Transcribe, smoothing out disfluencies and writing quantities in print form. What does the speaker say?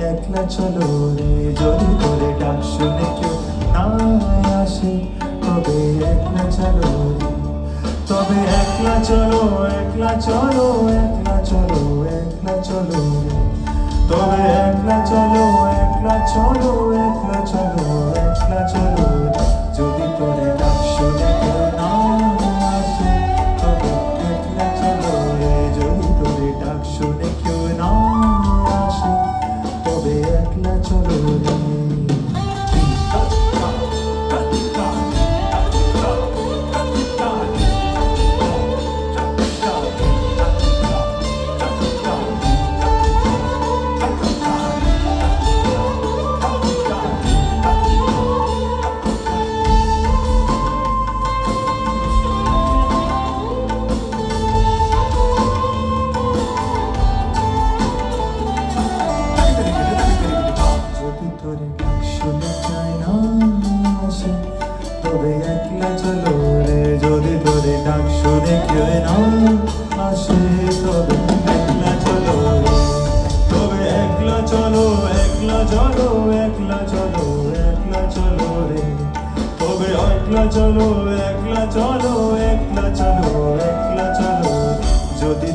একলা চলো রে, যদি তোরে ডাক শুনে কেউ না আসে, তবে একলা চলো রে, তবে একলা চলো, একলা চলো, একলা চলো, একলা চলো রে, তবে একলা চলো, একলা চলো, একলা চলো, একলা চলো রে, যদি তোরে ডাক শুনে কেউ না আসে, তবে একলা চলো রে, যদি তোরে ডাক শুনে কেউ না আসে, তবে একলা চলো রে। যদি তোরে ডাক শুনে চায় না আসে, তবে একলা চলো রে, যদি তোরে ডাক শুনে কেউ না আসে, তবে একলা চলো রে, তবে একলা চলো, একলা চলো, একলা চলো, একলা চলো রে, তবে একলা চলো, একলা চলো, একলা চলো, একলা চলো, যদি